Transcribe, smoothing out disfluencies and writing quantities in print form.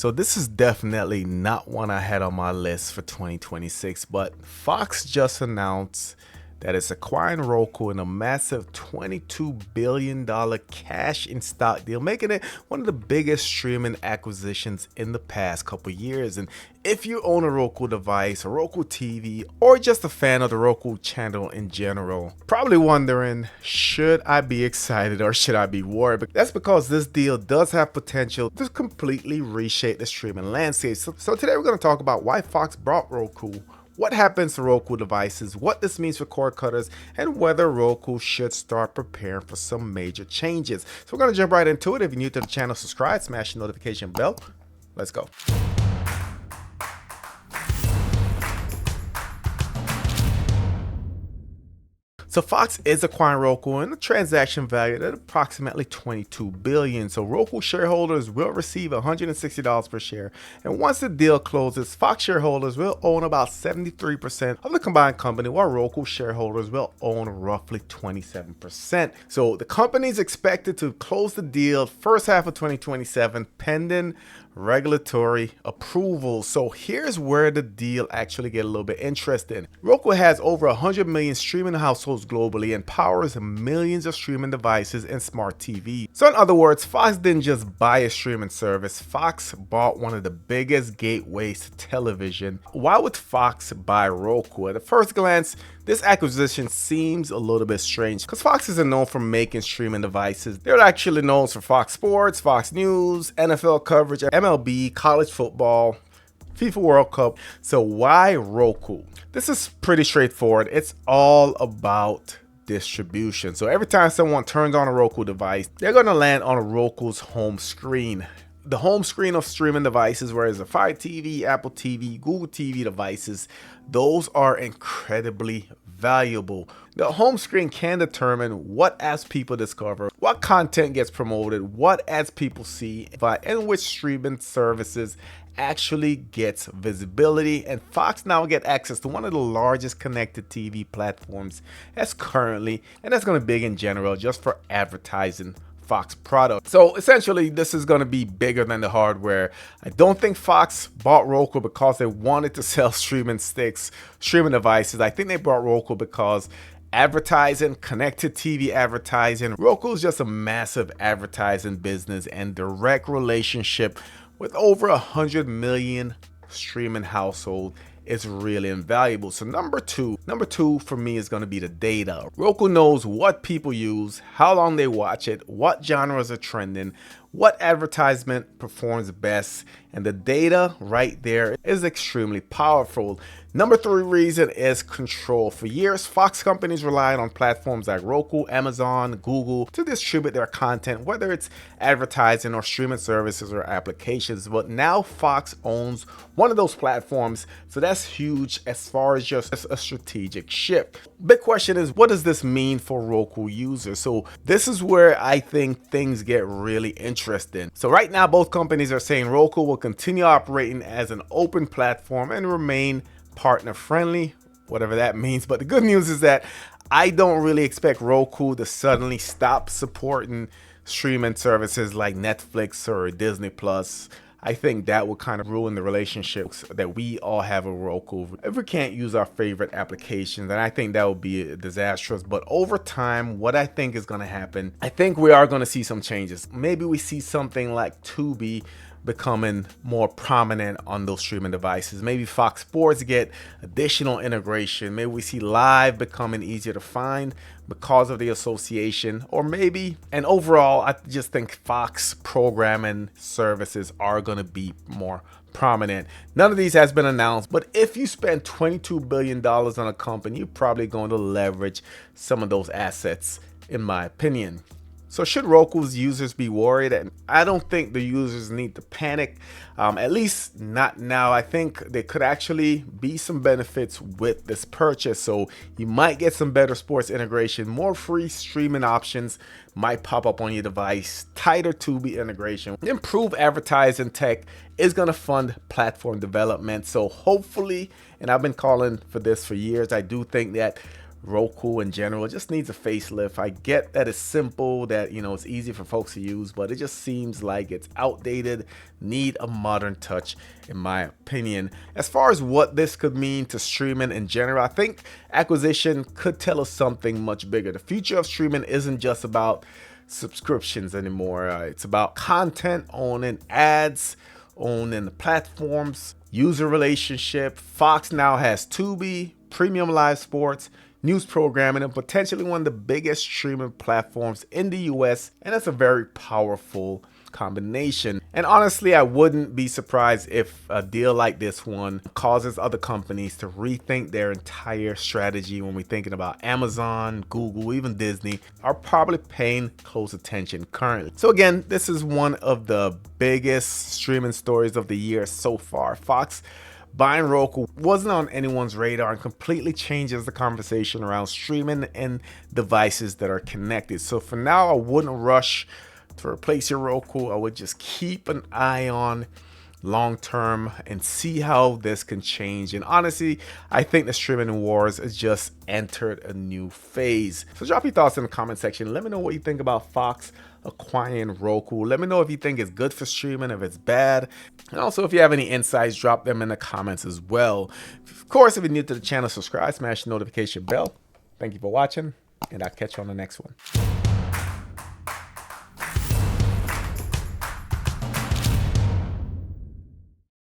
So this is definitely not one I had on my list for 2026, but Fox just announced that it's acquiring Roku in a massive $22 billion cash in stock deal, making it one of the biggest streaming acquisitions in the past couple years. And if you own a Roku device, a Roku TV, or just a fan of the Roku channel in general, probably wondering, should I be excited or should I be worried? But that's because this deal does have potential to completely reshape the streaming landscape. So today we're going to talk about why Fox bought Roku, what happens to Roku devices, what this means for cord cutters, and whether Roku should start preparing for some major changes. So we're going to jump right into it. If you're new to the channel, subscribe, smash the notification bell. Let's go. So Fox is acquiring Roku in a transaction valued at approximately $22 billion. So Roku shareholders will receive $160 per share. And once the deal closes, Fox shareholders will own about 73% of the combined company, while Roku shareholders will own roughly 27%. So the company is expected to close the deal first half of 2027, pending regulatory approval. So here's where the deal actually get a little bit interesting. Roku has over 100 million streaming households globally and powers millions of streaming devices and smart TV. So in other words, Fox didn't just buy a streaming service, Fox bought one of the biggest gateways to television. Why would Fox buy Roku? At a first glance, this acquisition seems a little bit strange because Fox isn't known for making streaming devices. They're actually known for Fox Sports, Fox News, NFL coverage, MLB, college football, FIFA World Cup. So why Roku? This is pretty straightforward. It's all about distribution. So every time someone turns on a Roku device, they're going to land on a Roku's home screen. The home screen of streaming devices, whereas a Fire TV, Apple TV, Google TV devices, those are incredibly valuable. The home screen can determine what apps people discover, what content gets promoted, what ads people see, and which streaming services actually gets visibility. And Fox now get access to one of the largest connected TV platforms that's currently, and that's going to be big in general just for advertising Fox product. So essentially this is going to be bigger than the hardware. I don't think Fox bought Roku because they wanted to sell streaming sticks, streaming devices. I think they bought Roku because advertising, connected TV advertising. Roku is just a massive advertising business and direct relationship with over 100 million streaming households is really invaluable. So number two for me is going to be the data. Roku knows what people use, how long they watch it, what genres are trending, what advertisement performs best, and the data right there is extremely powerful. Number three reason is control. For years, Fox companies relied on platforms like Roku, Amazon, Google to distribute their content, whether it's advertising or streaming services or applications. But now Fox owns one of those platforms, so that's huge as far as just a strategic shift. Big question is, what does this mean for Roku users? So this is where I think things get really interesting. So right now, both companies are saying Roku will continue operating as an open platform and remain partner friendly, whatever that means. But the good news is that I don't really expect Roku to suddenly stop supporting streaming services like Netflix or Disney Plus. I think that would kind of ruin the relationships that we all have with Roku if we can't use our favorite applications, and I think that would be disastrous. But over time, what I think is going to happen, I think we are going to see some changes. Maybe we see something like Tubi becoming more prominent on those streaming devices. Maybe Fox Sports get additional integration. Maybe we see live becoming easier to find because of the association, or maybe, and overall, I just think Fox programming services are going to be more prominent. None of these has been announced, but if you spend $22 billion on a company, you're probably going to leverage some of those assets, in my opinion. So should Roku's users be worried? And I don't think the users need to panic, at least not now. I think there could actually be some benefits with this purchase. So you might get some better sports integration, more free streaming options might pop up on your device, tighter Tubi integration, improved advertising tech is going to fund platform development. So hopefully, and I've been calling for this for years, I do think that Roku in general just needs a facelift. I get that it's simple, that it's easy for folks to use, but it just seems like it's outdated, need a modern touch in my opinion. As far as what this could mean to streaming in general, I think acquisition could tell us something much bigger. The future of streaming isn't just about subscriptions anymore. It's about content, owning ads, owning the platforms, user relationship. Fox now has Tubi, premium live sports, news programming, and potentially one of the biggest streaming platforms in the US, and that's a very powerful combination. And honestly, I wouldn't be surprised if a deal like this one causes other companies to rethink their entire strategy. When we're thinking about Amazon, Google, even Disney are probably paying close attention currently. So again, this is one of the biggest streaming stories of the year so far. Fox buying Roku wasn't on anyone's radar and completely changes the conversation around streaming and devices that are connected. So for now, I wouldn't rush to replace your Roku. I would just keep an eye on long term and see how this can change. And honestly, I think the streaming wars has just entered a new phase. So drop your thoughts in the comment section. Let me know what you think about Fox acquiring Roku. Let me know if you think it's good for streaming, if it's bad. And also, if you have any insights, drop them in the comments as well. Of course, if you're new to the channel, subscribe, smash the notification bell. Thank you for watching, and I'll catch you on the next one.